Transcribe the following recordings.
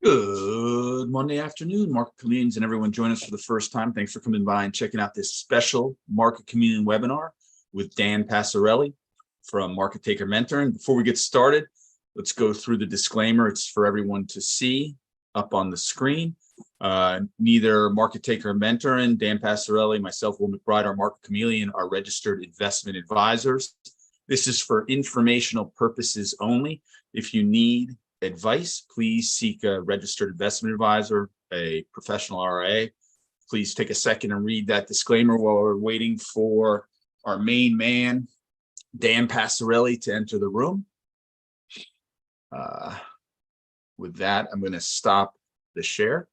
Good Monday afternoon, Market Chameleons and everyone joining us for the first time. Thanks for coming by and checking out this special Market Chameleon webinar with Dan Passarelli from Market Taker Mentoring. Before we get started, let's go through the disclaimer. It's for everyone to see up on the screen. Neither Market Taker Mentoring, Dan Passarelli, myself, Will McBride, or Market Chameleon are registered investment advisors. This is for informational purposes only. If you need advice, please seek a registered investment advisor, a professional RIA. Please take a second and read that disclaimer while we're waiting for our main man, Dan Passarelli, to enter the room. With that, I'm going to stop the share.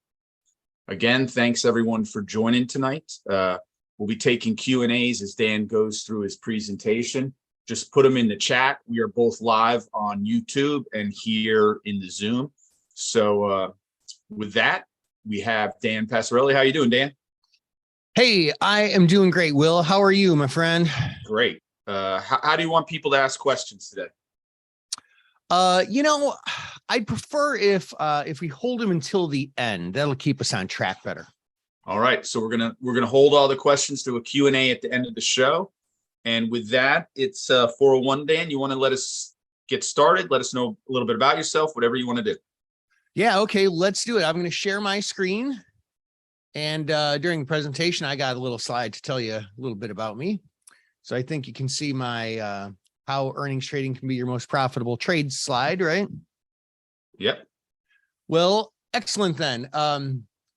Again, thanks everyone for joining tonight. We'll be taking Q&As as Dan goes through his presentation. Just put them in the chat. We are both live on YouTube and here in the Zoom. So with that, we have Dan Passarelli. How are you doing, Dan? Hey, I am doing great, Will. How are you, my friend? Great. How do you want people to ask questions today? I'd prefer if we hold them until the end. That'll keep us on track better. All right. So we're gonna hold all the questions to a Q&A at the end of the show. And with that, it's 4:01, Dan. You want to let us get started? Let us know a little bit about yourself, whatever you want to do. Yeah, okay, let's do it. I'm going to share my screen. And during the presentation, I got a little slide to tell you a little bit about me. So I think you can see my how earnings trading can be your most profitable trade slide, right? Yep. Well, excellent then.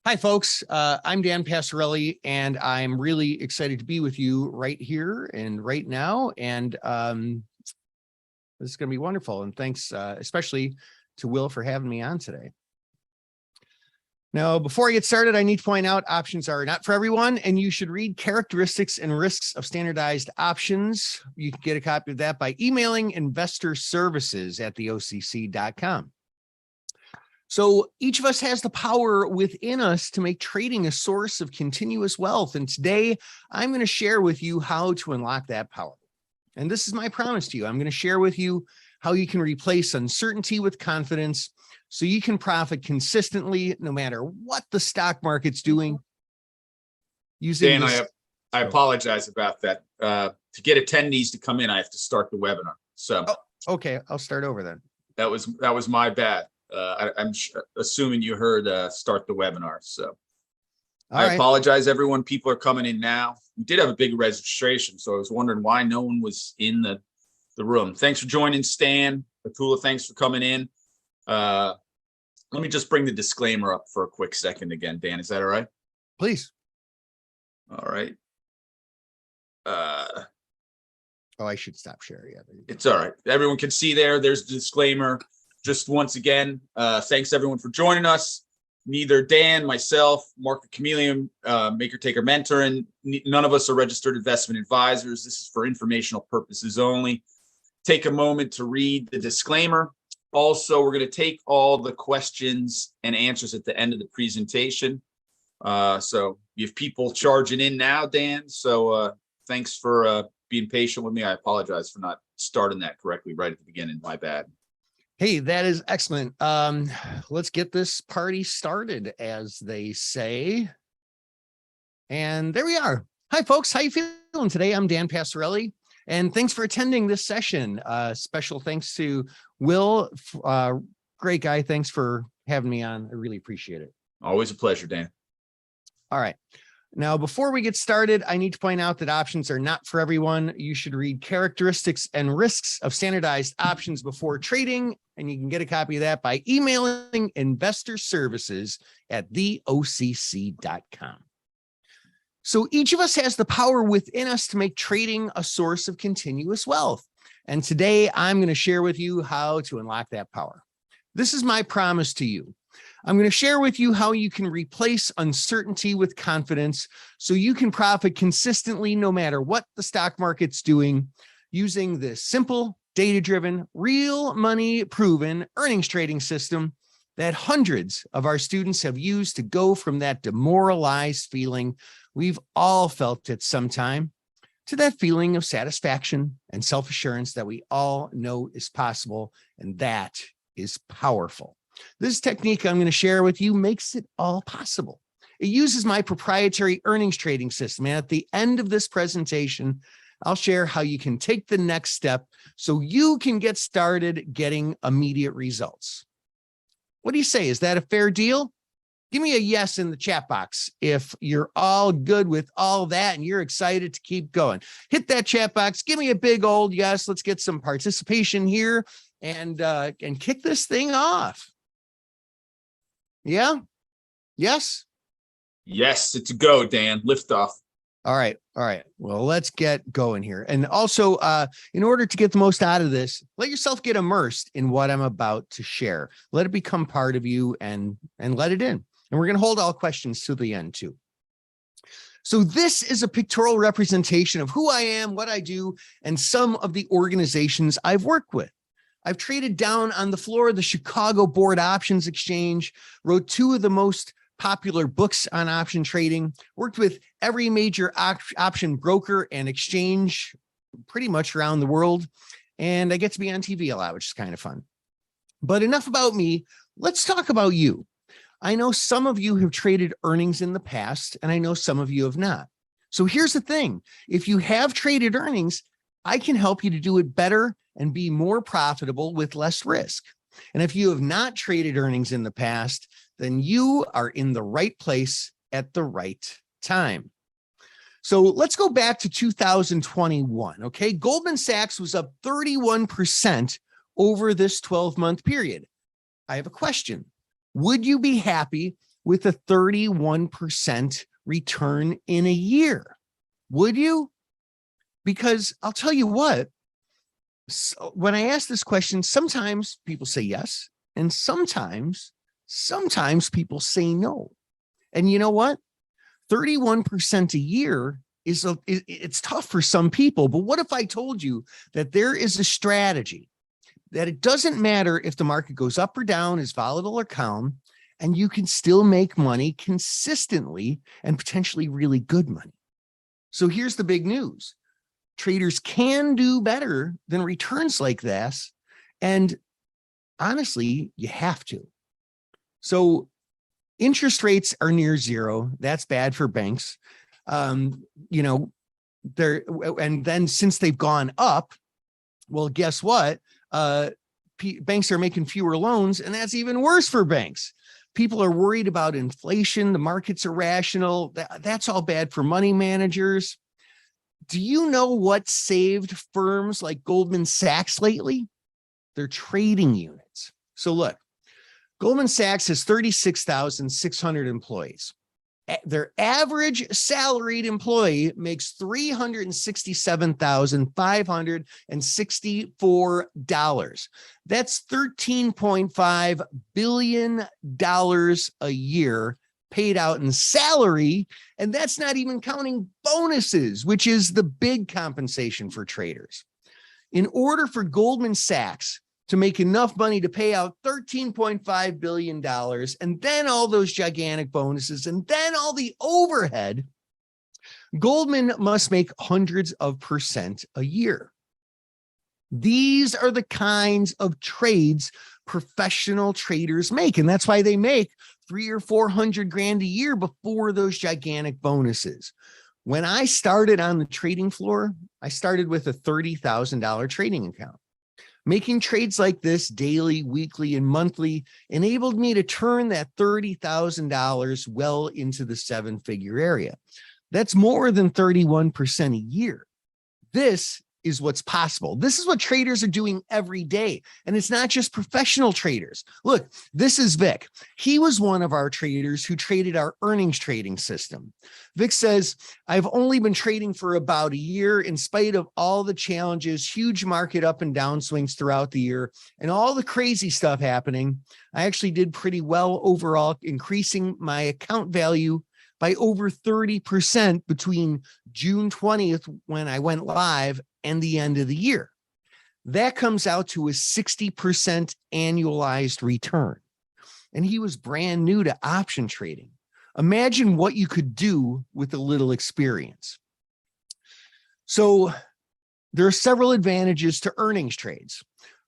Hi, folks. I'm Dan Passarelli, and I'm really excited to be with you right here and right now. And this is going to be wonderful. And thanks especially to Will for having me on today. Now, before I get started, I need to point out options are not for everyone, and you should read characteristics and risks of standardized options. You can get a copy of that by emailing investorservices@theocc.com. So each of us has the power within us to make trading a source of continuous wealth. And today I'm going to share with you how to unlock that power. And this is my promise to you. I'm going to share with you how you can replace uncertainty with confidence so you can profit consistently no matter what the stock market's doing. Dan, I apologize about that. To get attendees to come in, I have to start the webinar. So okay, I'll start over then. That was my bad. I'm assuming you heard start the webinar. So I apologize, everyone. People are coming in now. We did have a big registration, so I was wondering why no one was in the room. Thanks for joining, Stan. Akula, thanks for coming in. Let me just bring the disclaimer up for a quick second again, Dan. Is that all right? Please. All right. Oh, I should stop sharing. It's all right. Everyone can see there. There's the disclaimer. Just once again, thanks everyone for joining us. Neither Dan, myself, Market Chameleon, Maker Taker Mentoring, none of us are registered investment advisors. This is for informational purposes only. Take a moment to read the disclaimer. Also, we're going to take all the questions and answers at the end of the presentation. So you have people charging in now, Dan. So thanks for being patient with me. I apologize for not starting that correctly right at the beginning. My bad. Hey, that is excellent. Let's get this party started, as they say. And there we are. Hi, folks. How you feeling today? I'm Dan Passarelli, and thanks for attending this session. Special thanks to Will. Great guy. Thanks for having me on. I really appreciate it. Always a pleasure, Dan. All right. Now, before we get started, I need to point out that options are not for everyone. You should read characteristics and risks of standardized options before trading, and you can get a copy of that by emailing investorservices@theocc.com. So each of us has the power within us to make trading a source of continuous wealth. And today I'm going to share with you how to unlock that power. This is my promise to you. I'm going to share with you how you can replace uncertainty with confidence so you can profit consistently no matter what the stock market's doing using this simple, data-driven, real money proven earnings trading system that hundreds of our students have used to go from that demoralized feeling we've all felt at some time to that feeling of satisfaction and self-assurance that we all know is possible, and that is powerful. This technique I'm going to share with you makes it all possible. It uses my proprietary earnings trading system. And at the end of this presentation, I'll share how you can take the next step so you can get started getting immediate results. What do you say? Is that a fair deal? Give me a yes in the chat box if you're all good with all that and you're excited to keep going. Hit that chat box. Give me a big old yes. Let's get some participation here and kick this thing off. Yeah? Yes? Yes, it's a go, Dan. Lift off. All right. All right. Well, let's get going here. And also, in order to get the most out of this, let yourself get immersed in what I'm about to share. Let it become part of you and let it in. And we're going to hold all questions to the end too. So this is a pictorial representation of who I am, what I do, and some of the organizations I've worked with. I've traded down on the floor of the Chicago Board Options Exchange, wrote 2 of the most popular books on option trading, worked with every major option broker and exchange pretty much around the world. And I get to be on TV a lot, which is kind of fun. But enough about me. Let's talk about you. I know some of you have traded earnings in the past, and I know some of you have not. So here's the thing. If you have traded earnings, I can help you to do it better and be more profitable with less risk. And if you have not traded earnings in the past, then you are in the right place at the right time. So let's go back to 2021. Okay. Goldman Sachs was up 31% over this 12-month period. I have a question. Would you be happy with a 31% return in a year? Would you? Because I'll tell you what, when I ask this question, sometimes people say yes, and sometimes people say no. And you know what? 31% a year it's tough for some people. But what if I told you that there is a strategy that it doesn't matter if the market goes up or down, is volatile or calm, and you can still make money consistently and potentially really good money? So here's the big news. Traders can do better than returns like this. And honestly, you have to. So interest rates are near zero. That's bad for banks. And then since they've gone up, well, guess what? Banks are making fewer loans, and that's even worse for banks. People are worried about inflation. The market's irrational. That's all bad for money managers. Do you know what saved firms like Goldman Sachs lately? Their trading units. So look, Goldman Sachs has 36,600 employees. Their average salaried employee makes $367,564. That's $13.5 billion a year paid out in salary. And that's not even counting bonuses, which is the big compensation for traders. In order for Goldman Sachs to make enough money to pay out $13.5 billion, and then all those gigantic bonuses, and then all the overhead, Goldman must make hundreds of percent a year. These are the kinds of trades professional traders make, and that's why they make $300,000 or $400,000 a year before those gigantic bonuses. When I started on the trading floor, I started with a $30,000 trading account. Making trades like this daily, weekly, and monthly enabled me to turn that $30,000 well into the 7-figure area. That's more than 31% a year. This is what's possible. This is what traders are doing every day. And it's not just professional traders. Look, this is Vic. He was one of our traders who traded our earnings trading system. Vic says, I've only been trading for about a year in spite of all the challenges, huge market up and down swings throughout the year, and all the crazy stuff happening. I actually did pretty well overall, increasing my account value by over 30% between June 20th, when I went live, and the end of the year. That comes out to a 60% annualized return. And he was brand new to option trading. Imagine what you could do with a little experience. So there are several advantages to earnings trades.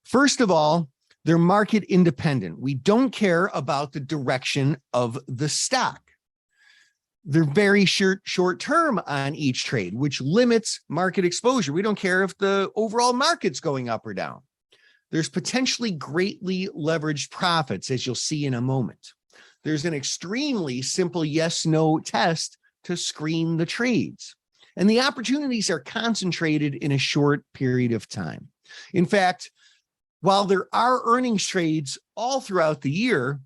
First of all, They're market independent. We don't care about the direction of the stock. They're very short term on each trade, which limits market exposure. We don't care if the overall market's going up or down. There's potentially greatly leveraged profits, as you'll see in a moment. There's an extremely simple yes/no test to screen the trades. And the opportunities are concentrated in a short period of time. In fact, while there are earnings trades all throughout the year,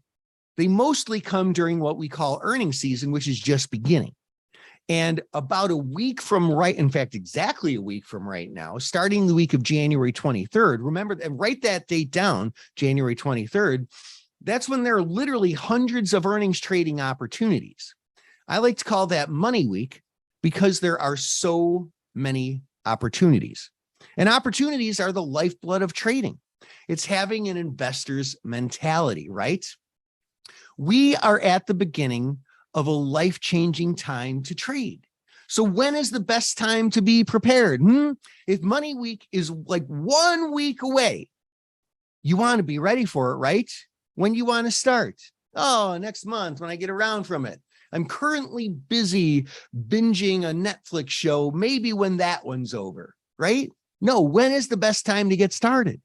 they mostly come during what we call earnings season, which is just beginning. And about a week from in fact, exactly a week from right now, starting the week of January 23rd, remember, and write that date down, January 23rd, that's when there are literally hundreds of earnings trading opportunities. I like to call that money week because there are so many opportunities. And opportunities are the lifeblood of trading. It's having an investor's mentality, right? We are at the beginning of a life-changing time to trade. So when is the best time to be prepared? If money week is like 1 week away, you want to be ready for it, right? When you want to start? Oh, next month when I get around from it. I'm currently busy binging a Netflix show, maybe when that one's over, right? No, when is the best time to get started?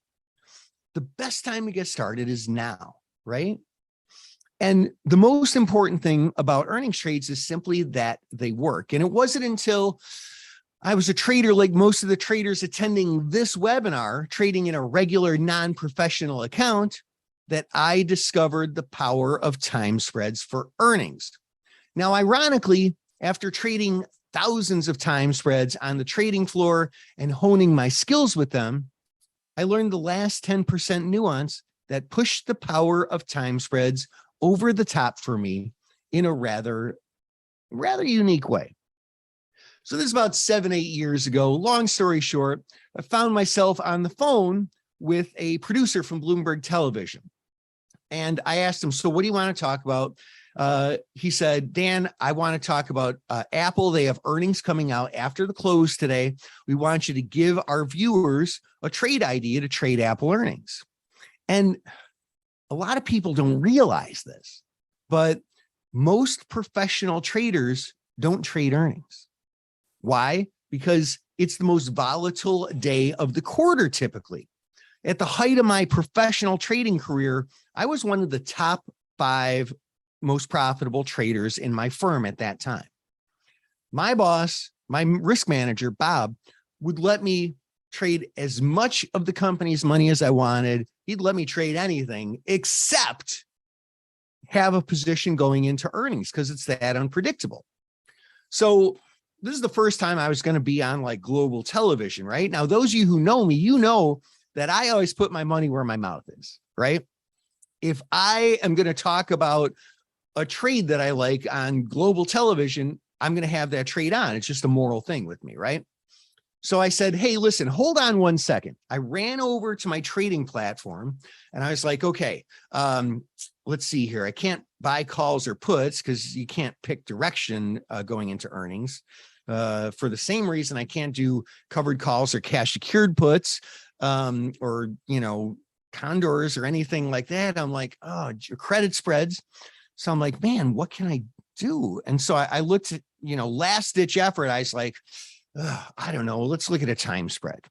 The best time to get started is now, right? And the most important thing about earnings trades is simply that they work. And it wasn't until I was a trader, like most of the traders attending this webinar, trading in a regular non-professional account, that I discovered the power of time spreads for earnings. Now, ironically, after trading thousands of time spreads on the trading floor and honing my skills with them, I learned the last 10% nuance that pushed the power of time spreads over the top for me in a rather unique way. So this is about 7-8 years ago. Long story short, I found myself on the phone with a producer from Bloomberg Television. And I asked him, so what do you want to talk about? He said, Dan, I want to talk about Apple. They have earnings coming out after the close today. We want you to give our viewers a trade idea to trade Apple earnings. And a lot of people don't realize this, but most professional traders don't trade earnings. Why? Because it's the most volatile day of the quarter typically. At the height of my professional trading career, I was one of the top 5 most profitable traders in my firm at that time. My boss, my risk manager, Bob, would let me trade as much of the company's money as I wanted. He'd let me trade anything except have a position going into earnings because it's that unpredictable. So this is the first time I was going to be on like global television, right? Now, those of you who know me, you know that I always put my money where my mouth is, right? If I am going to talk about a trade that I like on global television, I'm going to have that trade on. It's just a moral thing with me, right? So I said, hey, listen, hold on 1 second. I ran over to my trading platform and I was like, okay, let's see here. I can't buy calls or puts because you can't pick direction going into earnings. For the same reason, I can't do covered calls or cash secured puts or, condors or anything like that. I'm like, oh, your credit spreads. So I'm like, man, what can I do? And so I looked at, last ditch effort. I was like, I don't know. Let's look at a time spread.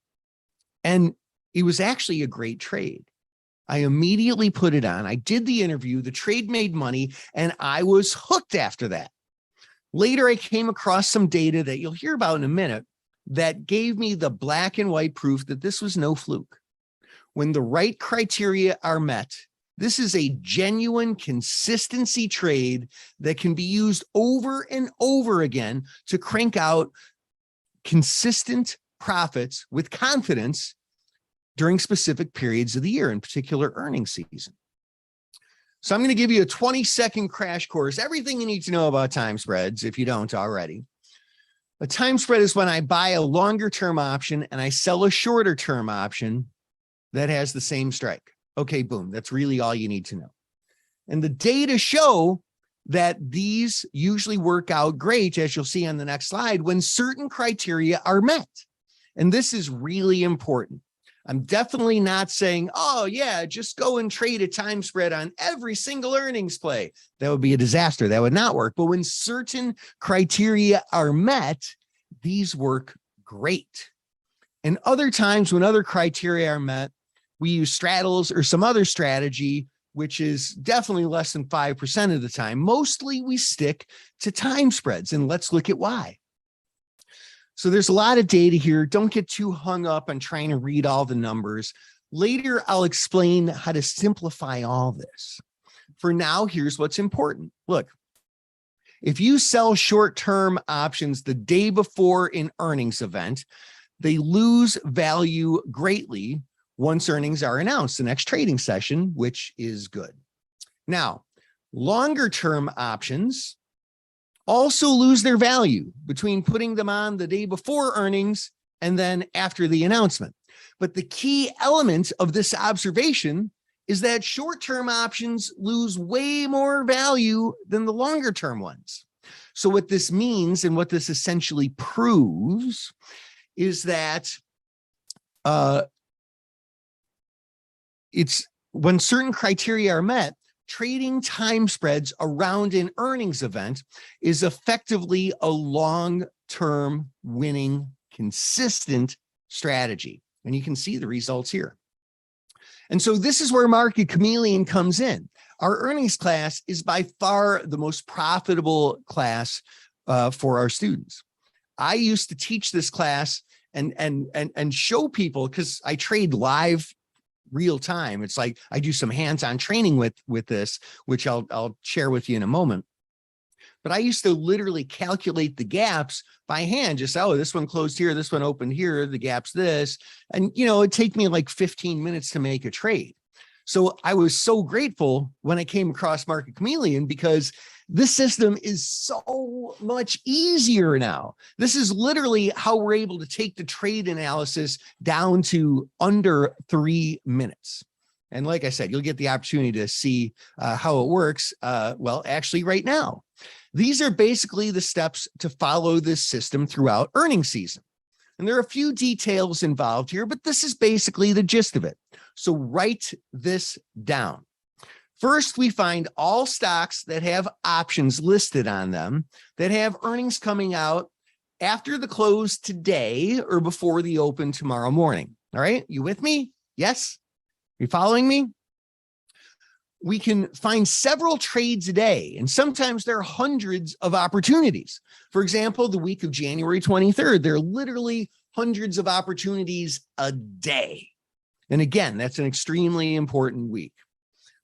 And it was actually a great trade. I immediately put it on. I did the interview. The trade made money and I was hooked after that. Later, I came across some data that you'll hear about in a minute that gave me the black and white proof that this was no fluke. When the right criteria are met, this is a genuine consistency trade that can be used over and over again to crank out consistent profits with confidence during specific periods of the year, in particular earnings season. So I'm going to give you a 20-second crash course, everything you need to know about time spreads if you don't already. A time spread is when I buy a longer term option and I sell a shorter term option that has the same strike. Okay, boom. That's really all you need to know. And the data show that these usually work out great, as you'll see on the next slide, when certain criteria are met. And this is really important. I'm definitely not saying, oh yeah, just go and trade a time spread on every single earnings play. That would be a disaster. That would not work. But when certain criteria are met, these work great. And other times when other criteria are met, we use straddles or some other strategy, which is definitely less than 5% of the time. Mostly we stick to time spreads, and let's look at why. So there's a lot of data here. Don't get too hung up on trying to read all the numbers. Later, I'll explain how to simplify all this. For now, here's what's important. Look, if you sell short-term options the day before an earnings event, they lose value greatly once earnings are announced the next trading session, which is good. Now, longer-term options also lose their value between putting them on the day before earnings and then after the announcement. But the key element of this observation is that short-term options lose way more value than the longer-term ones. So what this means and what this essentially proves is that it's when certain criteria are met, trading time spreads around an earnings event is effectively a long-term winning, consistent strategy. And you can see the results here. And so this is where Market Chameleon comes in. Our earnings class is by far the most profitable class for our students. I used to teach this class and show people, because I trade live real time. It's like I do some hands-on training with this, which I'll share with you in a moment. But I used to literally calculate the gaps by hand. Just, oh, this one closed here, this one opened here, the gap's this. And, you know, it'd take me like 15 minutes to make a trade. So I was so grateful when I came across Market Chameleon, because this system is so much easier now. This is literally how we're able to take the trade analysis down to under 3 minutes. And like I said, you'll get the opportunity to see how it works. Well, actually right now, these are basically the steps to follow this system throughout earnings season. And there are a few details involved here, but this is basically the gist of it. So write this down. First, we find all stocks that have options listed on them that have earnings coming out after the close today or before the open tomorrow morning. All right, you with me? Yes? You following me? We can find several trades a day, and sometimes there are hundreds of opportunities. For example, the week of January 23rd, there are literally hundreds of opportunities a day. And again, that's an extremely important week.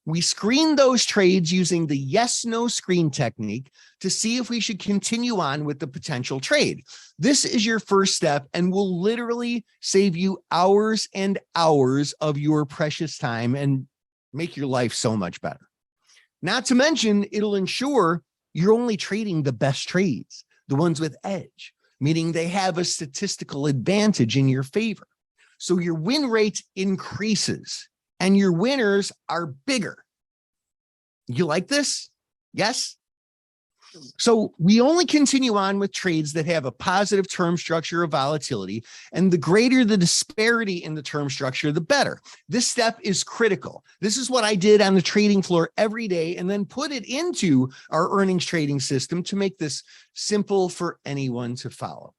We screen those trades using the yes/no screen technique to see if we should continue on with the potential trade. This is your first step and will literally save you hours and hours of your precious time and make your life so much better. Not to mention, it'll ensure you're only trading the best trades, the ones with edge, meaning they have a statistical advantage in your favor. So your win rate increases and your winners are bigger. You like this? Yes? So we only continue on with trades that have a positive term structure of volatility, and the greater the disparity in the term structure, the better. This step is critical. This is what I did on the trading floor every day and then put it into our earnings trading system to make this simple for anyone to follow.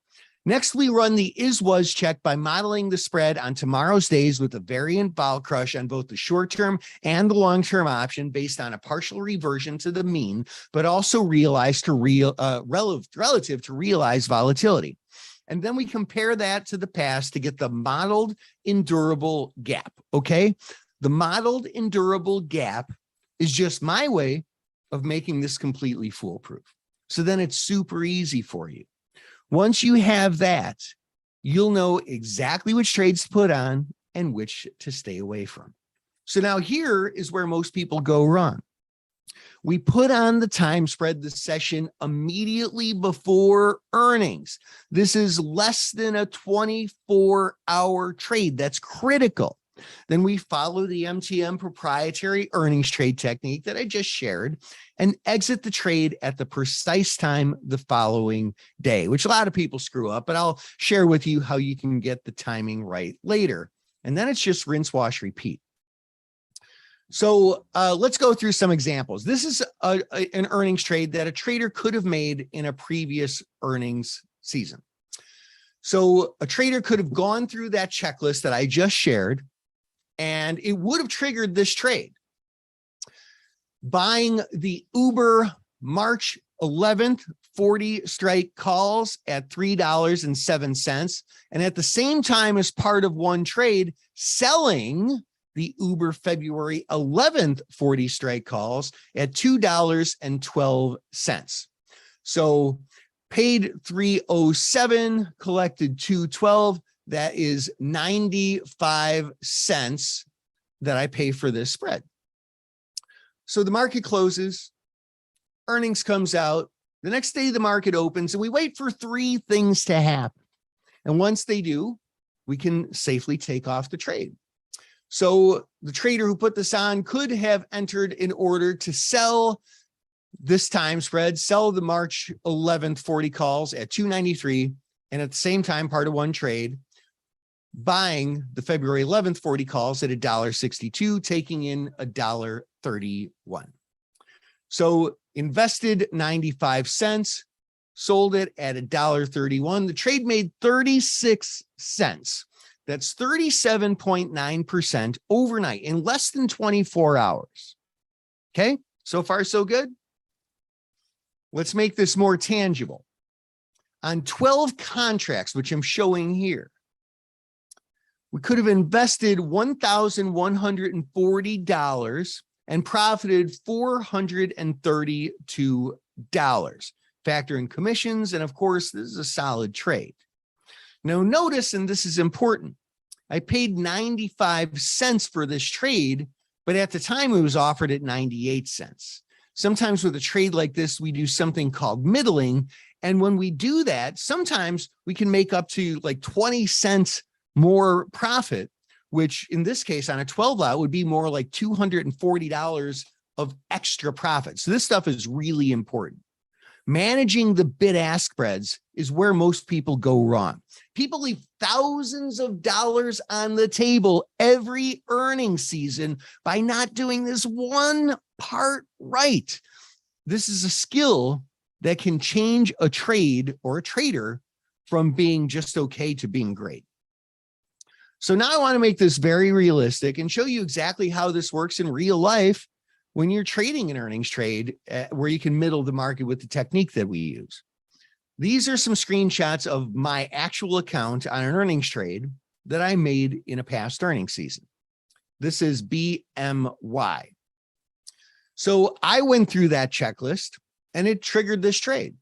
Next, we run the is-was check by modeling the spread on tomorrow's days with a variant vol crush on both the short-term and the long-term option based on a partial reversion to the mean, but also relative to realized volatility. And then we compare that to the past to get the modeled endurable gap, okay? The modeled endurable gap is just my way of making this completely foolproof. So then it's super easy for you. Once you have that, you'll know exactly which trades to put on and which to stay away from. So now here is where most people go wrong. We put on the time spread the session immediately before earnings. This is less than a 24-hour trade. That's critical. Then we follow the MTM proprietary earnings trade technique that I just shared and exit the trade at the precise time the following day, which a lot of people screw up, but I'll share with you how you can get the timing right later And then it's just rinse, wash, repeat. So let's go through some examples. This is an earnings trade that a trader could have made in a previous earnings season. So a trader could have gone through that checklist that I just shared, and it would have triggered this trade. Buying the Uber March 11th 40 strike calls at $3.07. And at the same time, as part of one trade, selling the Uber February 11th 40 strike calls at $2.12. So paid 307, collected 212. That is 95 cents that I pay for this spread. So the market closes, earnings comes out. The next day the market opens, and we wait for three things to happen. And once they do, we can safely take off the trade. So the trader who put this on could have entered in order to sell this time spread, sell the March 11th 40 calls at 293, and at the same time, part of one trade, buying the February 11th 40 calls at $1.62, taking in $1.31. So invested 95 cents, sold it at $1.31. The trade made 36 cents. That's 37.9% overnight in less than 24 hours. Okay, so far so good. Let's make this more tangible. On 12 contracts, which I'm showing here, we could have invested $1,140 and profited $432. Factor in commissions, and of course, this is a solid trade. Now notice, and this is important, I paid 95 cents for this trade, but at the time it was offered at 98 cents. Sometimes with a trade like this, we do something called middling. And when we do that, sometimes we can make up to like 20 cents more profit, which in this case on a 12 lot would be more like $240 of extra profit. So this stuff is really important. Managing the bid-ask spreads is where most people go wrong. People leave thousands of dollars on the table every earnings season by not doing this one part right. This is a skill that can change a trade or a trader from being just okay to being great. So now I want to make this very realistic and show you exactly how this works in real life when you're trading an earnings trade where you can middle the market with the technique that we use. These are some screenshots of my actual account on an earnings trade that I made in a past earnings season. This is BMY. So I went through that checklist and it triggered this trade.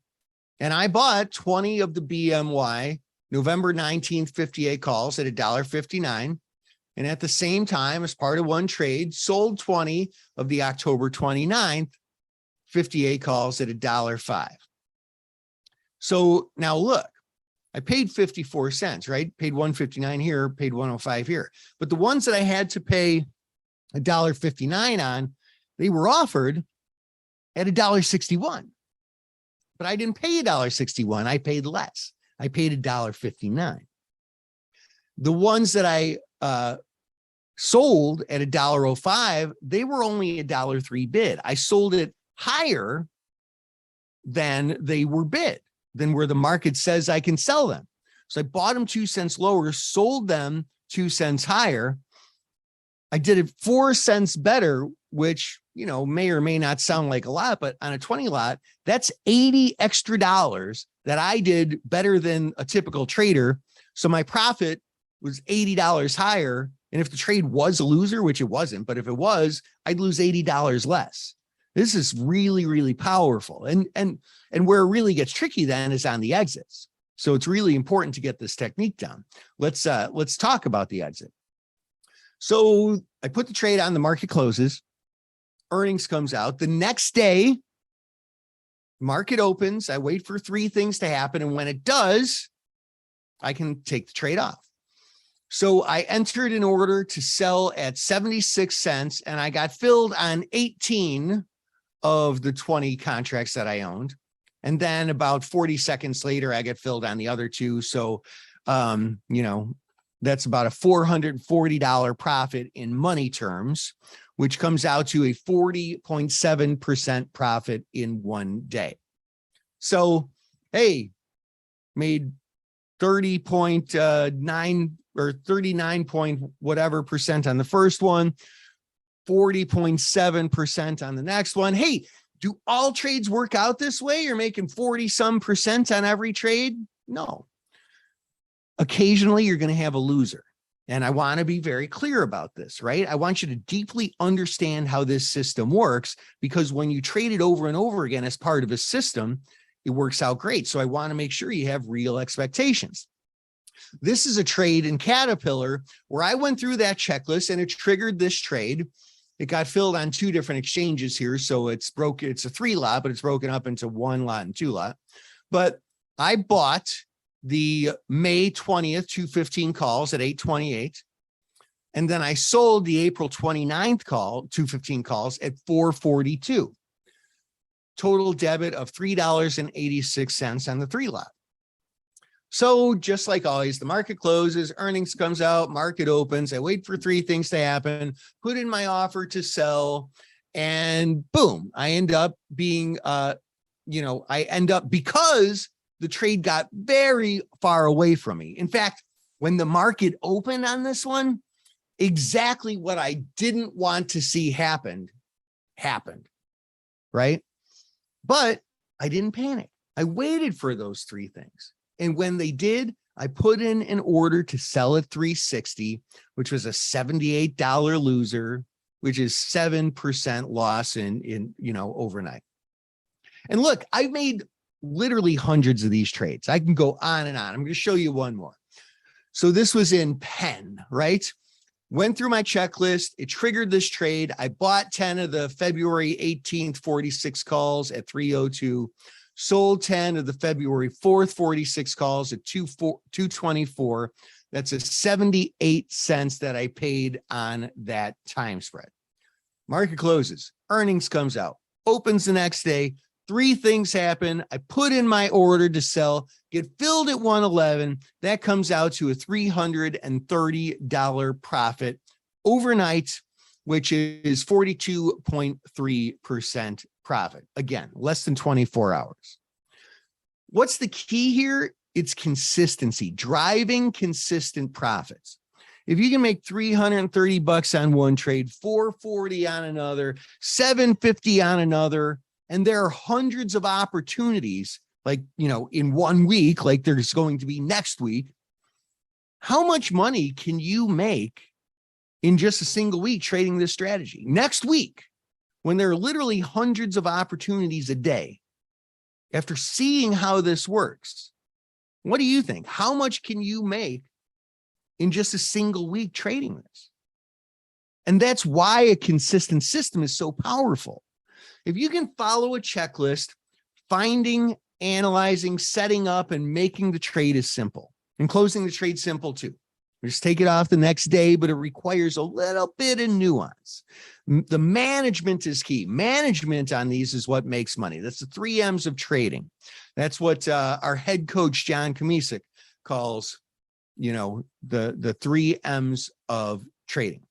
And I bought 20 of the BMY November 19th 58 calls at $1.59. And at the same time, as part of one trade, sold 20 of the October 29th 58 calls at $1.05. So now look, I paid 54 cents, right? Paid 159 here, paid 105 here. But the ones that I had to pay $1.59 on, they were offered at $1.61. But I didn't pay $1.61. I paid less. I paid $1.59. The ones that I sold at $1.05, they were only $1.03 bid. I sold it higher than they were bid, than where the market says I can sell them. So I bought them 2 cents lower, sold them 2 cents higher. I did it 4 cents better, which, you know, may or may not sound like a lot, but on a 20 lot, that's $80 extra that I did better than a typical trader. So my profit was $80 higher. And if the trade was a loser, which it wasn't, but if it was, I'd lose $80 less. This is really, really powerful. And where it really gets tricky then is on the exits. So it's really important to get this technique down. Let's talk about the exit. So I put the trade on, the market closes, earnings comes out. The next day, market opens. I wait for three things to happen. And when it does, I can take the trade off. So I entered an order to sell at 76 cents and I got filled on 18 of the 20 contracts that I owned. And then about 40 seconds later, I get filled on the other two. So, you know, That's about a $440 profit in money terms, which comes out to a 40.7% profit in one day. So, hey, made 30.9 or 39 point whatever percent on the first one, 40.7% on the next one. Hey, do all trades work out this way? You're making 40 some percent on every trade? No. Occasionally you're going to have a loser. And I want to be very clear about this, right? I want you to deeply understand how this system works, because when you trade it over and over again as part of a system, it works out great. So I want to make sure you have real expectations. This is a trade in Caterpillar where I went through that checklist and it triggered this trade. It got filled on two different exchanges here. So it's broken. It's a 3 lot, but it's broken up into 1 lot and 2 lot. But I bought the May 20th, 215 calls at 828. And then I sold the April 29th call, 215 calls at 442. Total debit of $3.86 on the 3 lot. So just like always, the market closes, earnings comes out, market opens. I wait for 3 things to happen, put in my offer to sell, and boom, I end up being, because the trade got very far away from me. In fact, when the market opened on this one, exactly what I didn't want to see happened, right? But I didn't panic. I waited for those 3 things. And when they did, I put in an order to sell at 360, which was a $78 loser, which is 7% loss in overnight. And look, I've made literally hundreds of these trades. I can go on and on. I'm going to show you one more. So this was in Penn, right? Went through my checklist. It triggered this trade. I bought 10 of the February 18th 46 calls at 302. Sold 10 of the February 4th 46 calls at 224. That's a 78 cents that I paid on that time spread. Market closes. Earnings comes out. Opens the next day. 3 things happen. I put in my order to sell, get filled at 111. That comes out to a $330 profit overnight, which is 42.3% profit. Again, less than 24 hours. What's the key here? It's consistency, driving consistent profits. If you can make $330 on one trade, $440 on another, $750 on another, and there are hundreds of opportunities, like, in 1 week, like there's going to be next week, how much money can you make in just a single week trading this strategy? Next week, when there are literally hundreds of opportunities a day, after seeing how this works, what do you think? How much can you make in just a single week trading this? And that's why a consistent system is so powerful. If you can follow a checklist, finding, analyzing, setting up, and making the trade is simple, and closing the trade simple too. Just take it off the next day, but it requires a little bit of nuance. The management is key. Management on these is what makes money. That's the 3 M's of trading. That's what our head coach, John Kamisik, calls, the 3 M's of trading.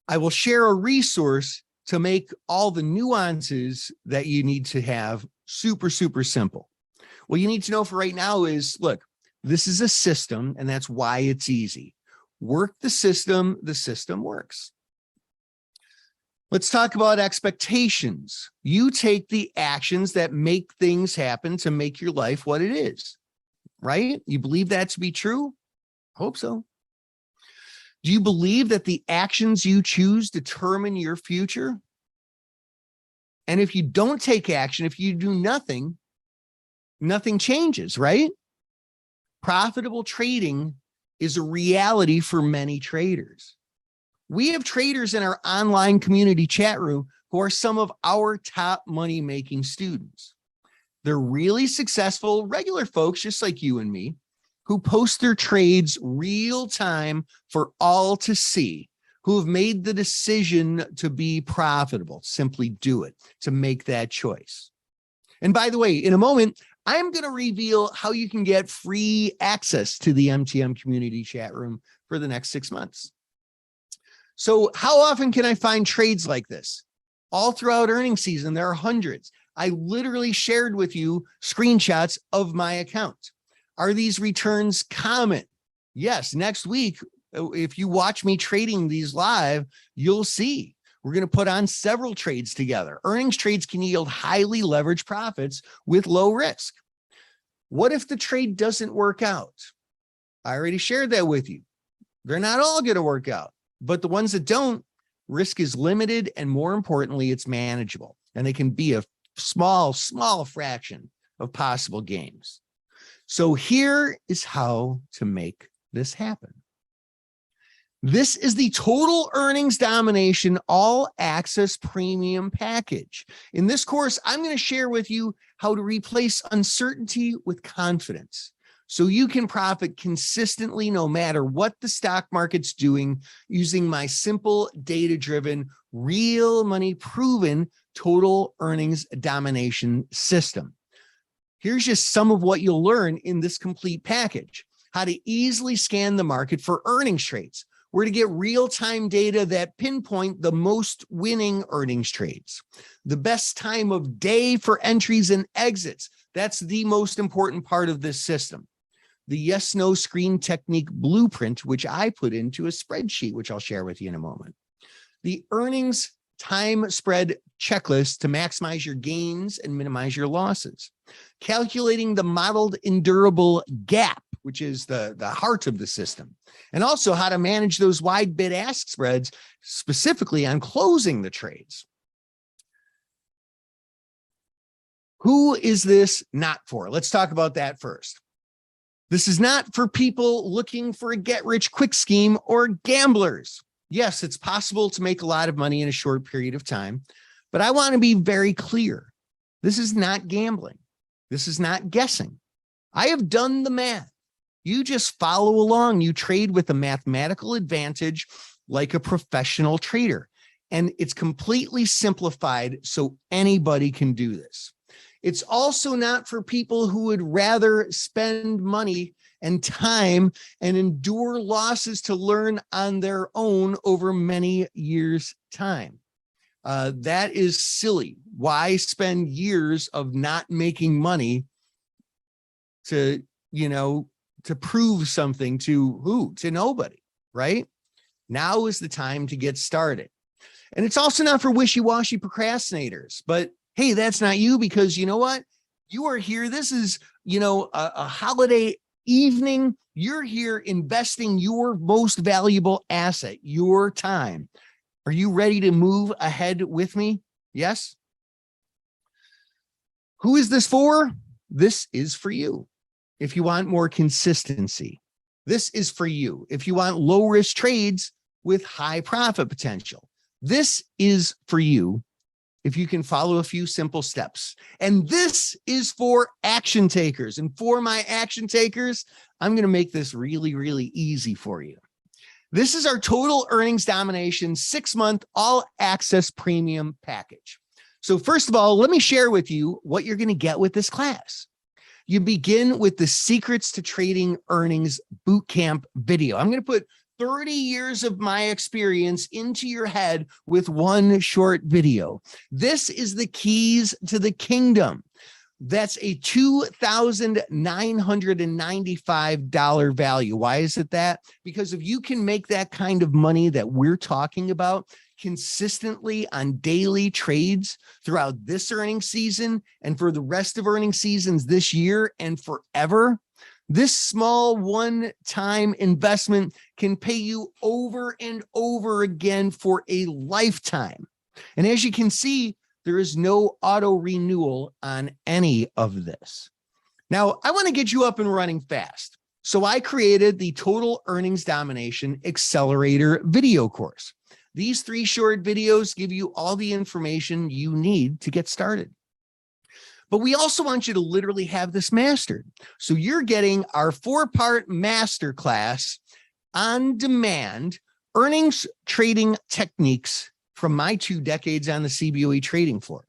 I will share a resource to make all the nuances that you need to have super, super simple. What you need to know for right now is, look, this is a system, and that's why it's easy. Work the system works. Let's talk about expectations. You take the actions that make things happen to make your life what it is, right? You believe that to be true? Hope so. Do you believe that the actions you choose determine your future? And if you don't take action, if you do nothing, nothing changes, right? Profitable trading is a reality for many traders. We have traders in our online community chat room who are some of our top money-making students. They're really successful, regular folks, just like you and me, who post their trades real time for all to see, who have made the decision to be profitable, simply do it, to make that choice. And by the way, in a moment, I'm going to reveal how you can get free access to the MTM community chat room for the next 6 months. So how often can I find trades like this? All throughout earnings season, there are hundreds. I literally shared with you screenshots of my account. Are these returns common? Yes. Next week, if you watch me trading these live, you'll see we're going to put on several trades together. Earnings trades can yield highly leveraged profits with low risk. What if the trade doesn't work out? I already shared that with you. They're not all going to work out, but the ones that don't, risk is limited, and more importantly, it's manageable, and they can be a small fraction of possible gains. So here is how to make this happen. This is the Total Earnings Domination All Access Premium Package. In this course, I'm going to share with you how to replace uncertainty with confidence so you can profit consistently no matter what the stock market's doing using my simple, data-driven, real money proven total earnings domination system. Here's just some of what you'll learn in this complete package: how to easily scan the market for earnings trades, where to get real-time data that pinpoint the most winning earnings trades, the best time of day for entries and exits. That's the most important part of this system. The yes-no screen technique blueprint, which I put into a spreadsheet, which I'll share with you in a moment. The earnings time spread checklist to maximize your gains and minimize your losses. Calculating the modeled endurable gap, which is the heart of the system. And also how to manage those wide bid-ask spreads, specifically on closing the trades. Who is this not for? Let's talk about that first. This is not for people looking for a get-rich-quick scheme or gamblers. Yes, it's possible to make a lot of money in a short period of time, but I want to be very clear. This is not gambling. This is not guessing. I have done the math. You just follow along. You trade with a mathematical advantage like a professional trader, and it's completely simplified so anybody can do this. It's also not for people who would rather spend money and time and endure losses to learn on their own over many years' time. That is silly. Why spend years of not making money to prove something to who? To nobody, right? Now is the time to get started. And it's also not for wishy-washy procrastinators, but hey, that's not you, because you know what? You are here. This is, a holiday evening. You're here investing your most valuable asset, your time. Are you ready to move ahead with me? Yes. Who is this for? This is for you. If you want more consistency, this is for you. If you want low risk trades with high profit potential, this is for you. If you can follow a few simple steps. And this is for action takers. And for my action takers, I'm going to make this really, really easy for you. This is our Total Earnings Domination 6-month all access premium package. So first of all, let me share with you what you're going to get with this class. You begin with the Secrets to Trading Earnings Bootcamp video. I'm going to put 30 years of my experience into your head with one short video. This is the keys to the kingdom. That's a $2,995 value. Why is it that? Because if you can make that kind of money that we're talking about consistently on daily trades throughout this earnings season and for the rest of earnings seasons this year and forever, this small one-time investment can pay you over and over again for a lifetime. And as you can see, there is no auto renewal on any of this. Now, I want to get you up and running fast. So I created the Total Earnings Domination Accelerator video course. These 3 short videos give you all the information you need to get started. But we also want you to literally have this mastered. So you're getting our 4-part masterclass on demand, earnings trading techniques from my 2 decades on the CBOE trading floor.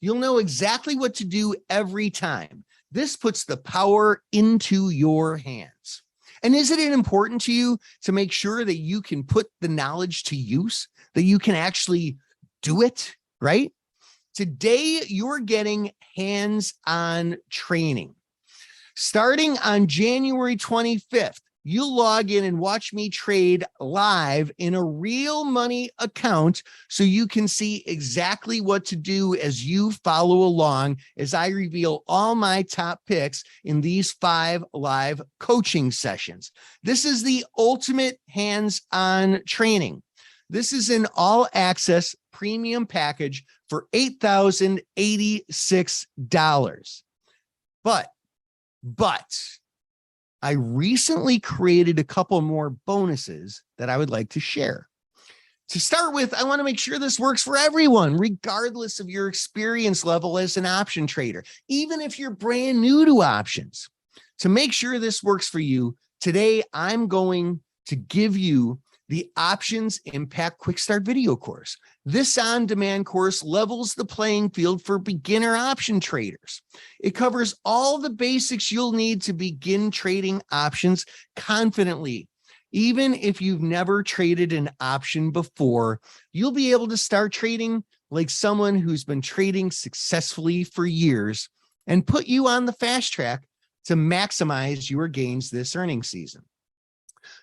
You'll know exactly what to do every time. This puts the power into your hands. And isn't it important to you to make sure that you can put the knowledge to use, that you can actually do it, right? Today, you're getting hands-on training. Starting on January 25th, you'll log in and watch me trade live in a real money account so you can see exactly what to do as you follow along as I reveal all my top picks in these 5 live coaching sessions. This is the ultimate hands-on training. This is an all-access premium package for $8,086. But I recently created a couple more bonuses that I would like to share. To start with, I want to make sure this works for everyone, regardless of your experience level as an option trader, even if you're brand new to options. To make sure this works for you, today I'm going to give you the Options Impact Quick Start video course. This on-demand course levels the playing field for beginner option traders. It covers all the basics you'll need to begin trading options confidently. Even if you've never traded an option before, you'll be able to start trading like someone who's been trading successfully for years and put you on the fast track to maximize your gains this earnings season.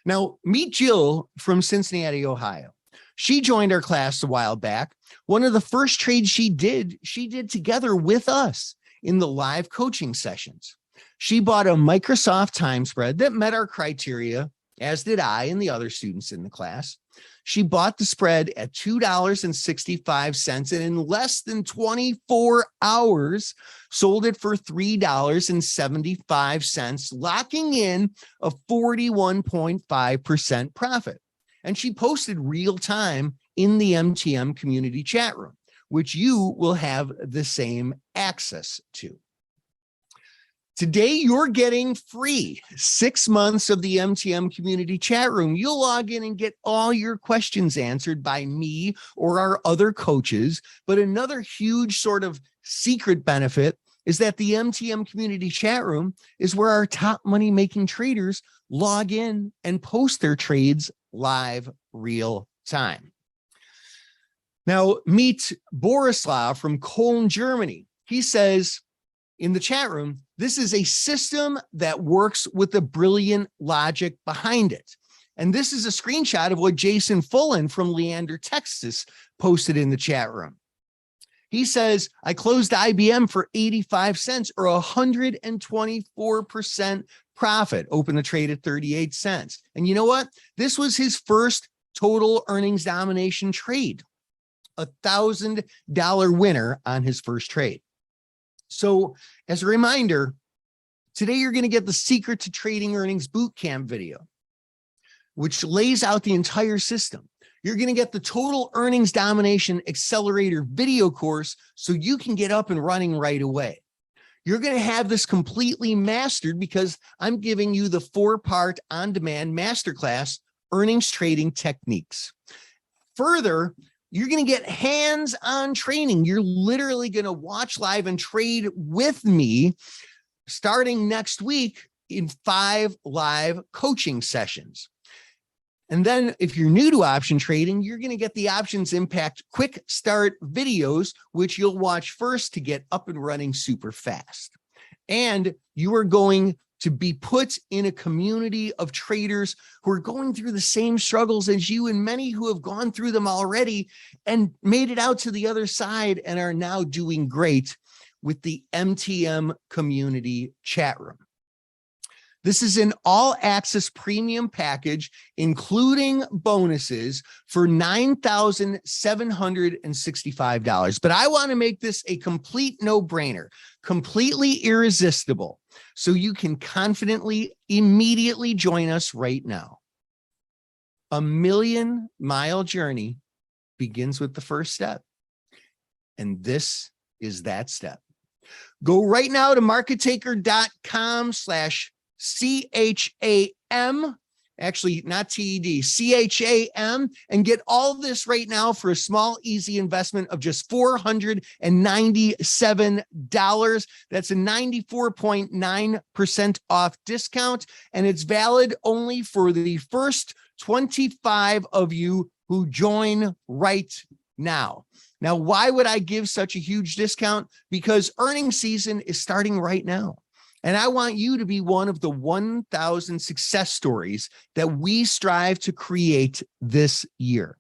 Now, meet Jill from Cincinnati, Ohio. She joined our class a while back. One of the first trades she did together with us in the live coaching sessions. She bought a Microsoft time spread that met our criteria, as did I and the other students in the class. She bought the spread at $2.65, and in less than 24 hours, sold it for $3.75, locking in a 41.5% profit. And she posted real time in the MTM community chat room, which you will have the same access to. Today, you're getting free 6 months of the MTM community chat room. You'll log in and get all your questions answered by me or our other coaches. But another huge sort of secret benefit is that the MTM community chat room is where our top money-making traders log in and post their trades live real time. Now, meet Borislav from Cologne, Germany. He says in the chat room, this is a system that works with the brilliant logic behind it. And this is a screenshot of what Jason Fullen from Leander, Texas posted in the chat room. He says, I closed IBM for 85 cents or 124% profit, open the trade at 38 cents. And you know what? This was his first total earnings domination trade, $1,000 winner on his first trade. So as a reminder, today you're going to get the Secret to Trading Earnings Bootcamp video, which lays out the entire system. You're going to get the Total Earnings Domination Accelerator video course so you can get up and running right away. You're going to have this completely mastered because I'm giving you the 4-part on-demand masterclass, Earnings Trading Techniques. Further, you're going to get hands-on training. You're literally going to watch live and trade with me starting next week in 5 live coaching sessions. And then if you're new to option trading, you're going to get the Options Impact Quick Start videos, which you'll watch first to get up and running super fast. And you are going to be put in a community of traders who are going through the same struggles as you, and many who have gone through them already and made it out to the other side and are now doing great with the MTM community chat room. This is an all-access premium package, including bonuses for $9,765. But I want to make this a complete no-brainer, completely irresistible, so you can confidently, immediately join us right now. A 1,000,000-mile journey begins with the first step, and this is that step. Go right now to markettaker.com/CHAM actually not TED, CHAM, and get all this right now for a small, easy investment of just $497. That's a 94.9% off discount, and it's valid only for the first 25 of you who join right now. Now, why would I give such a huge discount? Because earnings season is starting right now. And I want you to be one of the 1,000 success stories that we strive to create this year.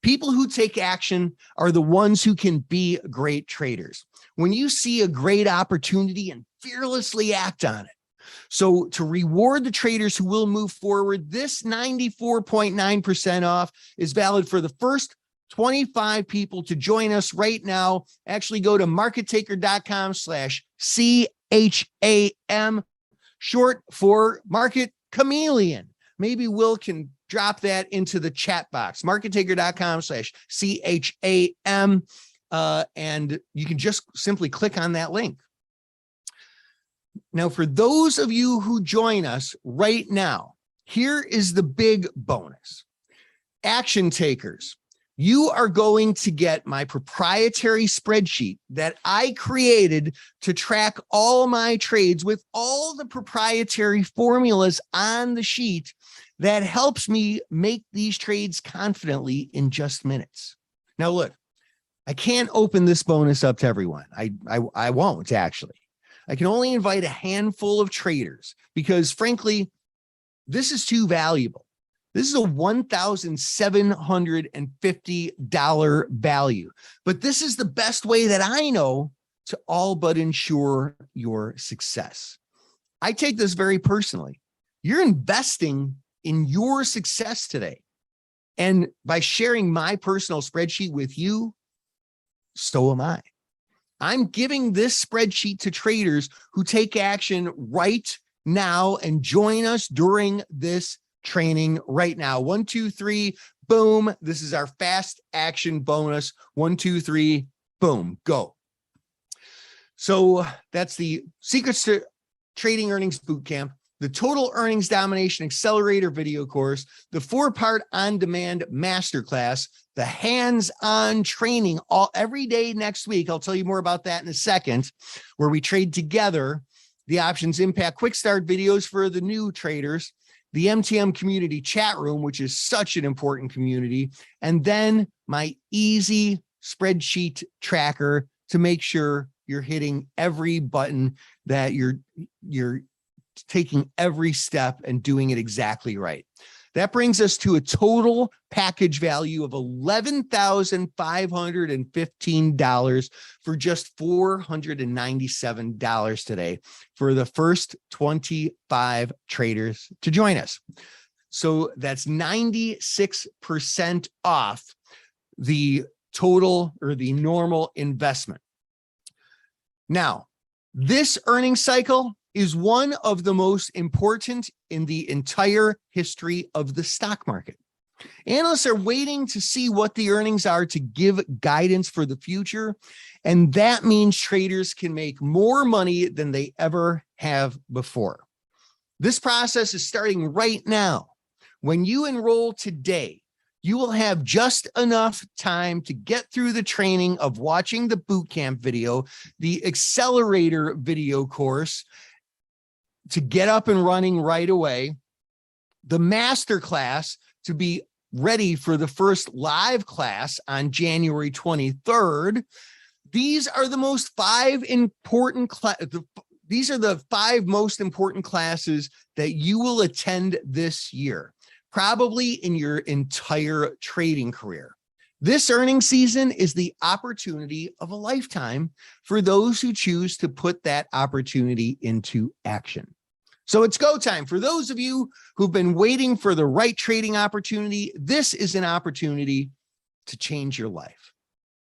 People who take action are the ones who can be great traders. When you see a great opportunity and fearlessly act on it. So to reward the traders who will move forward, this 94.9% off is valid for the first 25 people to join us right now. Actually, go to markettaker.com/CHAM, short for Market Chameleon. Maybe Will can drop that into the chat box, markettaker.com/CHAM, and you can just simply click on that link. Now, for those of you who join us right now, here is the big bonus. Action takers, you are going to get my proprietary spreadsheet that I created to track all my trades with all the proprietary formulas on the sheet that helps me make these trades confidently in just minutes. Now, look, I can't open this bonus up to everyone. I won't actually. I can only invite a handful of traders because, frankly, this is too valuable. This is a $1,750 value, but this is the best way that I know to all but ensure your success. I take this very personally. You're investing in your success today. And by sharing my personal spreadsheet with you, so am I. I'm giving this spreadsheet to traders who take action right now and join us during this training right now. 1, 2, 3, boom. This is our fast action bonus. 1, 2, 3, boom, go. So that's the Secrets to Trading Earnings Bootcamp, the Total Earnings Domination Accelerator video course, the 4-part on-demand masterclass, the hands-on training every day next week. I'll tell you more about that in a second, where we trade together, the Options Impact Quick Start videos for the new traders, the MTM community chat room, which is such an important community, and then my easy spreadsheet tracker to make sure you're hitting every button, that you're taking every step and doing it exactly right. That brings us to a total package value of $11,515 for just $497 today for the first 25 traders to join us. So that's 96% off the total or the normal investment. Now, this earnings cycle is one of the most important in the entire history of the stock market. Analysts are waiting to see what the earnings are to give guidance for the future, and that means traders can make more money than they ever have before. This process is starting right now. When you enroll today, you will have just enough time to get through the training of watching the bootcamp video, the accelerator video course, to get up and running right away, the masterclass to be ready for the first live class on January 23rd. These are the most 5 important these are the 5 most important classes that you will attend this year, probably in your entire trading career. This earnings season is the opportunity of a lifetime for those who choose to put that opportunity into action. So it's go time. For those of you who've been waiting for the right trading opportunity, this is an opportunity to change your life.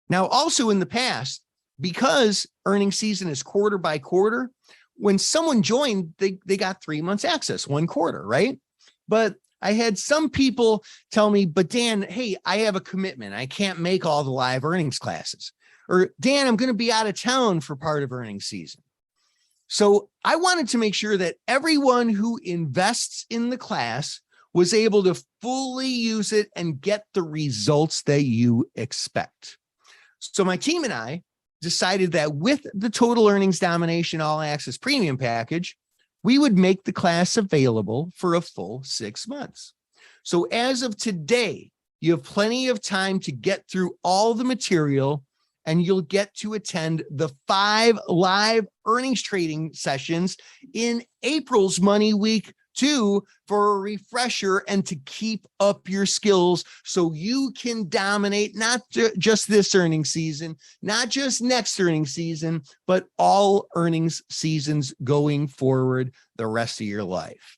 Now, also in the past, because earnings season is quarter by quarter, when someone joined, they got 3 months access, 1 quarter, right? But I had some people tell me, but Dan, hey, I have a commitment. I can't make all the live earnings classes. Or Dan, I'm going to be out of town for part of earnings season. So I wanted to make sure that everyone who invests in the class was able to fully use it and get the results that you expect. So my team and I decided that with the Total Earnings Domination All Access Premium Package, we would make the class available for a full 6 months. So as of today, you have plenty of time to get through all the material, and you'll get to attend the 5 live earnings trading sessions in April's Money Week 2 for a refresher and to keep up your skills so you can dominate not just this earnings season, not just next earnings season, but all earnings seasons going forward the rest of your life.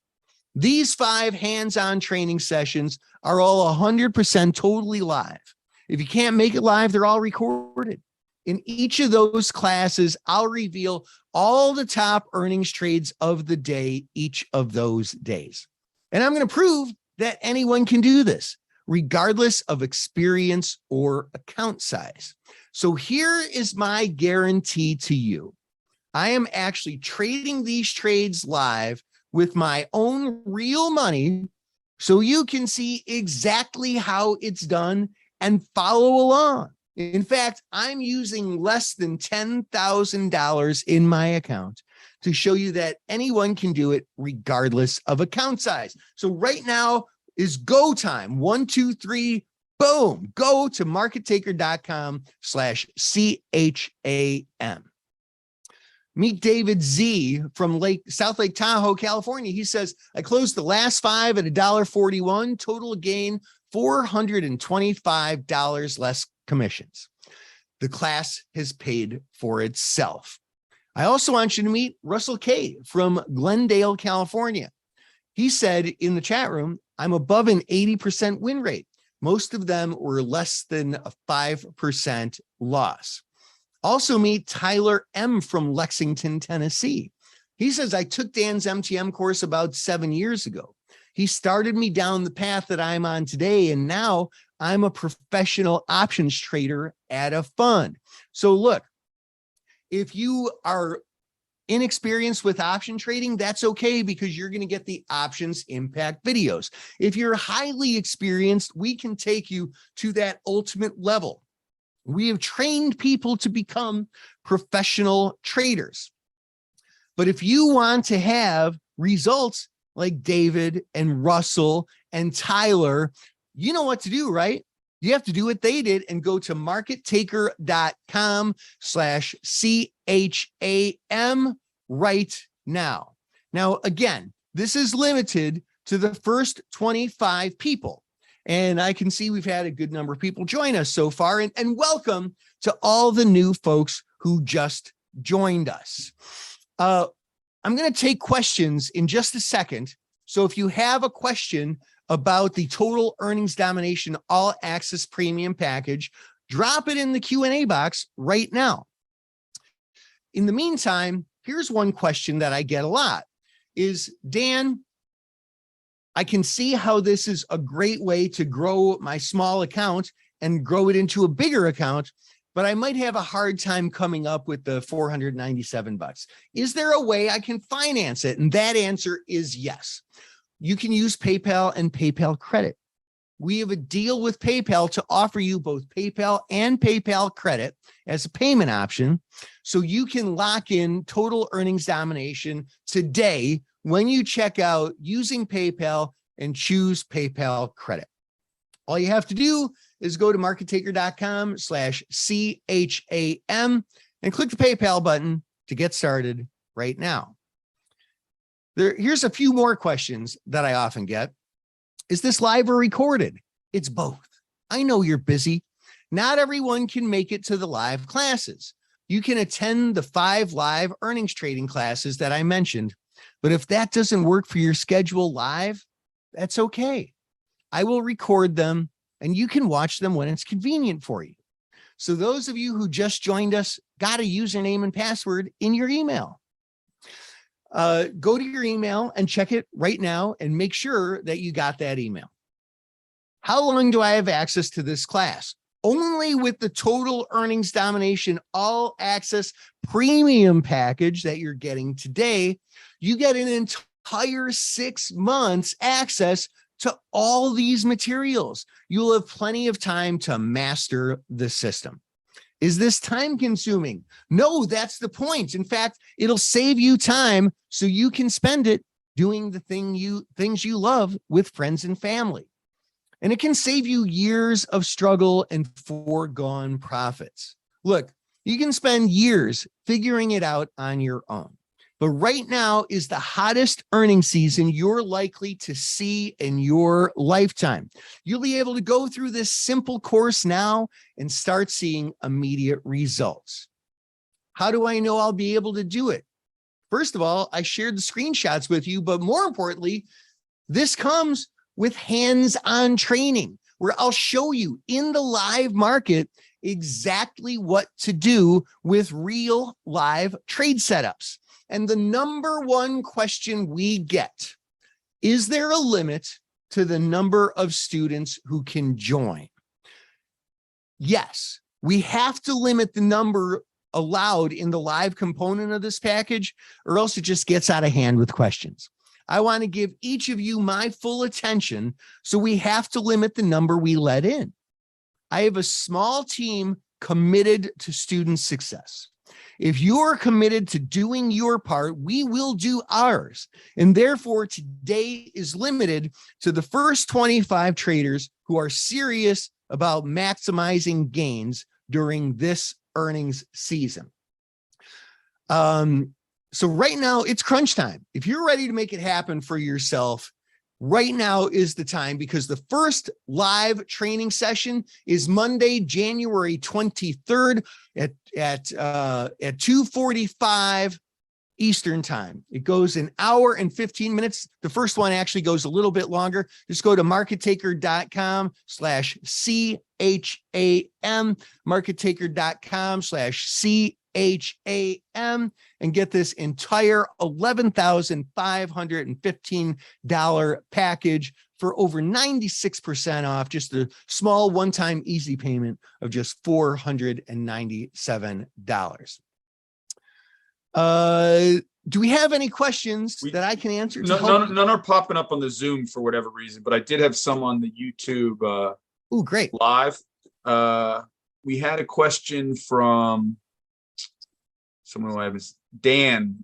These 5 hands-on training sessions are all 100% totally live. If you can't make it live, they're all recorded. In each of those classes, I'll reveal all the top earnings trades of the day, each of those days. And I'm going to prove that anyone can do this, regardless of experience or account size. So here is my guarantee to you. I am actually trading these trades live with my own real money so you can see exactly how it's done and follow along. In fact, I'm using less than $10,000 in my account to show you that anyone can do it regardless of account size. So right now is go time. 1, 2, 3, boom. Go to markettaker.com/CHAM. Meet David Z from South Lake Tahoe, California. He says, I closed the last 5 at $1.41, total gain $425 less commissions. The class has paid for itself. I also want you to meet Russell K from Glendale, California. He said in the chat room, I'm above an 80% win rate. Most of them were less than a 5% loss. Also meet Tyler M from Lexington, Tennessee. He says, I took Dan's MTM course about 7 years ago. He started me down the path that I'm on today, and now I'm a professional options trader at a fund. So look, if you are inexperienced with option trading, that's okay because you're going to get the options impact videos. If you're highly experienced, we can take you to that ultimate level. We have trained people to become professional traders. But if you want to have results like David and Russell and Tyler, you know what to do, right? You have to do what they did and go to markettaker.com/CHAM right now. Now, again, this is limited to the first 25 people. And I can see we've had a good number of people join us so far. And welcome to all the new folks who just joined us. I'm going to take questions in just a second. So if you have a question about the Total Earnings Domination All Access Premium Package, drop it in the Q&A box right now. In the meantime, here's one question that I get a lot is, Dan, I can see how this is a great way to grow my small account and grow it into a bigger account, but I might have a hard time coming up with the $497. Is there a way I can finance it? And that answer is yes. You can use PayPal and PayPal credit. We have a deal with PayPal to offer you both PayPal and PayPal credit as a payment option. So you can lock in Total Earnings Domination today when you check out using PayPal and choose PayPal credit. All you have to do is go to markettaker.com/CHAM and click the PayPal button to get started right now. Here's a few more questions that I often get. Is this live or recorded? It's both. I know you're busy. Not everyone can make it to the live classes. You can attend the 5 live earnings trading classes that I mentioned. But if that doesn't work for your schedule live, that's okay. I will record them and you can watch them when it's convenient for you. So those of you who just joined us got a username and password in your email. Go to your email and check it right now and make sure that you got that email. How long do I have access to this class? Only with the Total Earnings Domination All Access Premium Package that you're getting today, you get an entire 6 months access to all these materials. You'll have plenty of time to master the system. Is this time consuming? No, that's the point. In fact, it'll save you time so you can spend it doing the things you love with friends and family. And it can save you years of struggle and foregone profits. Look, you can spend years figuring it out on your own. But right now is the hottest earning season you're likely to see in your lifetime. You'll be able to go through this simple course now and start seeing immediate results. How do I know I'll be able to do it? First of all, I shared the screenshots with you, but more importantly, this comes with hands-on training where I'll show you in the live market exactly what to do with real live trade setups. And the number one question we get, is there a limit to the number of students who can join? Yes, we have to limit the number allowed in the live component of this package, or else it just gets out of hand with questions. I want to give each of you my full attention, so we have to limit the number we let in. I have a small team committed to student success. If you're committed to doing your part, we will do ours. And therefore, today is limited to the first 25 traders who are serious about maximizing gains during this earnings season. So right now it's crunch time. If you're ready to make it happen for yourself, right now is the time, because the first live training session is Monday, January 23rd at 2:45 Eastern time. It goes an hour and 15 minutes. The first one actually goes a little bit longer. Just go to markettaker.com/CHAM, markettaker.com/CHAM, and get this entire $11,515 package for over 96% off, just a small one-time easy payment of just $497. Do we have any questions that I can answer? None are popping up on the Zoom for whatever reason, but I did have some on the YouTube great. live. We had a question from someone who I was, Dan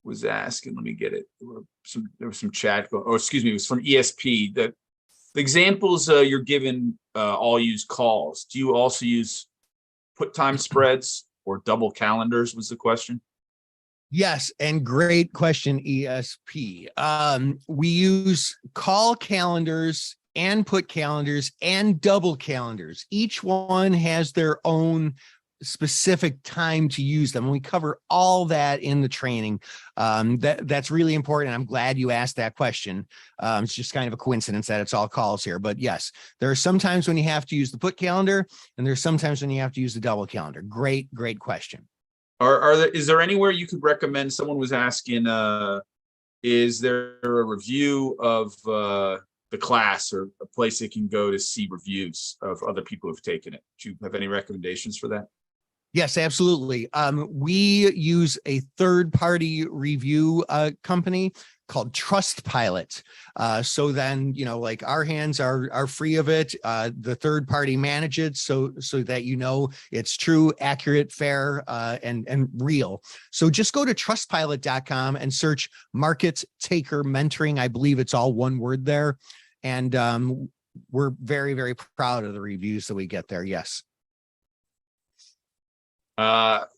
was asking, let me get it. There was some chat going, excuse me, it was from ESP. The examples you're given all use calls. Do you also use put time spreads or double calendars, was the question? Yes, and great question, ESP. We use call calendars and put calendars and double calendars. Each one has their own specific time to use them. We cover all that in the training. That's really important. I'm glad you asked that question. It's just kind of a coincidence that it's all calls here, but yes, there are some times when you have to use the put calendar, and there's sometimes when you have to use the double calendar. Great question. Is there anywhere you could recommend? Someone was asking, is there a review of the class, or a place they can go to see reviews of other people who've taken it? Do you have any recommendations for that? Yes, absolutely. We use a third-party review company called Trustpilot. So then, like our hands are free of it. The third party manage it so that it's true, accurate, fair, and real. So just go to trustpilot.com and search Market Taker Mentoring. I believe it's all one word there. And we're very, very proud of the reviews that we get there. Yes.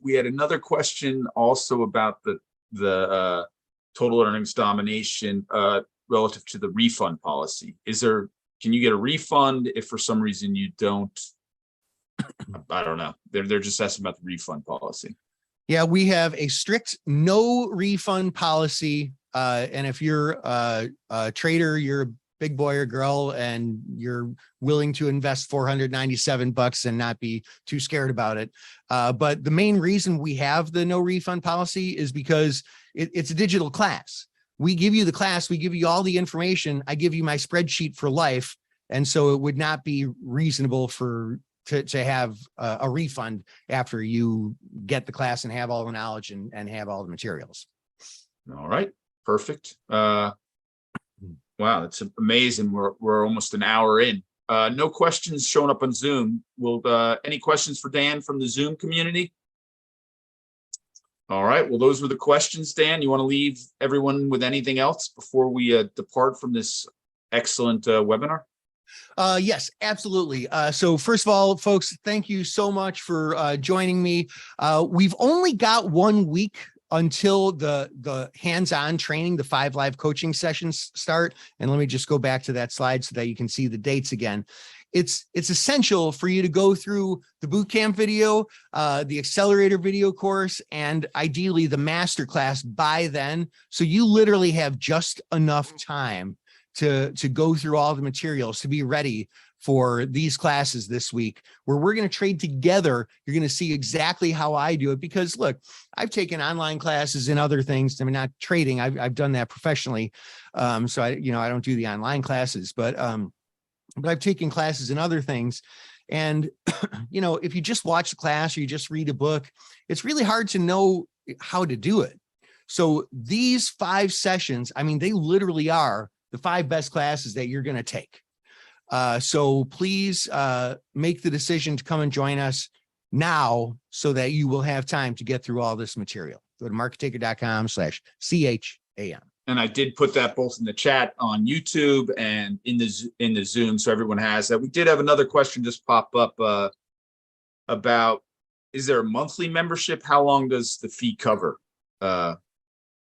We had another question also about the total earnings domination relative to the refund policy. Can you get a refund if for some reason you don't? I don't know. They're just asking about the refund policy. Yeah, we have a strict no refund policy. And if you're a trader, you're a big boy or girl, and you're willing to invest $497 and not be too scared about it. But the main reason we have the no refund policy is because it's a digital class. We give you the class, we give you all the information. I give you my spreadsheet for life. And so it would not be reasonable to have a refund after you get the class and have all the knowledge and have all the materials. All right, perfect. Wow, that's amazing. We're almost an hour in. No questions showing up on Zoom. Will any questions for Dan from the Zoom community? All right. Well, those were the questions, Dan. You want to leave everyone with anything else before we depart from this excellent webinar? Yes, absolutely. So first of all, folks, thank you so much for joining me. We've only got 1 week until the hands-on training, the 5 live coaching sessions start. And let me just go back to that slide so that you can see the dates again. It's essential for you to go through the bootcamp video, the accelerator video course, and ideally the masterclass by then. So you literally have just enough time to go through all the materials to be ready for these classes this week, where we're going to trade together. You're going to see exactly how I do it, because look, I've taken online classes and other things. I mean, not trading. I've done that professionally. So I don't do the online classes, but I've taken classes in other things. And, if you just watch the class or you just read a book, it's really hard to know how to do it. So these 5 sessions, I mean, they literally are the 5 best classes that you're going to take. So please make the decision to come and join us now so that you will have time to get through all this material. Go to markettaker.com/CHAM. And I did put that both in the chat on YouTube and in the Zoom, so everyone has that. We did have another question just pop up about, is there a monthly membership? How long does the fee cover?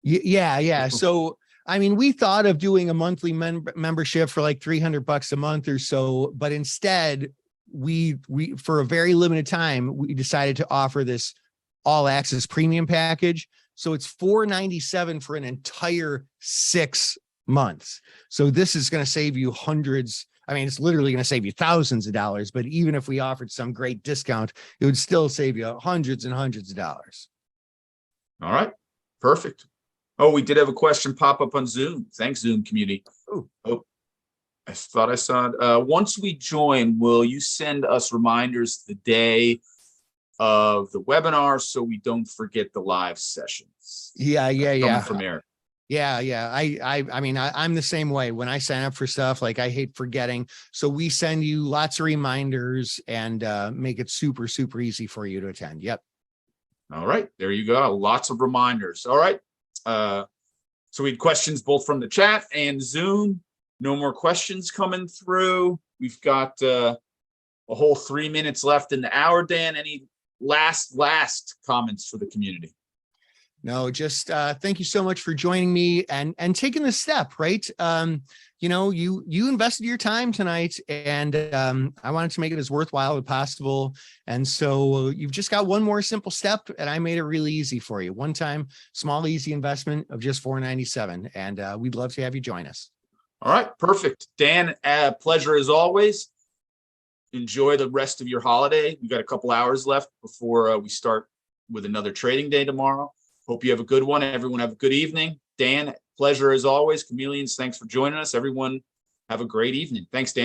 Yeah. So, I mean, we thought of doing a monthly membership for like $300 a month or so, but instead we for a very limited time, we decided to offer this all access premium package. So it's $497 for an entire 6 months. So this is going to save you hundreds. I mean, it's literally going to save you thousands of dollars, but even if we offered some great discount, it would still save you hundreds and hundreds of dollars. All right, perfect. Oh, we did have a question pop up on Zoom. Thanks, Zoom community. Oh, I thought I saw it. Once we join, will you send us reminders the day of the webinar so we don't forget the live sessions? Yeah. Coming from Eric. Yeah. I mean, I'm the same way. When I sign up for stuff, like I hate forgetting. So we send you lots of reminders and make it super, super easy for you to attend. Yep. All right, there you go. Lots of reminders. All right. So we had questions both from the chat and Zoom. No more questions coming through. We've got a whole 3 minutes left in the hour. Dan, any last comments for the community? No, just thank you so much for joining me and taking the step, right? You invested your time tonight, and I wanted to make it as worthwhile as possible. And so you've just got one more simple step, and I made it really easy for you. One time, small, easy investment of just $497, and we'd love to have you join us. All right, perfect. Dan, pleasure as always. Enjoy the rest of your holiday. We got a couple hours left before we start with another trading day tomorrow. Hope you have a good one. Everyone have a good evening. Dan, pleasure as always. Chameleons, thanks for joining us. Everyone have a great evening. Thanks, Dan.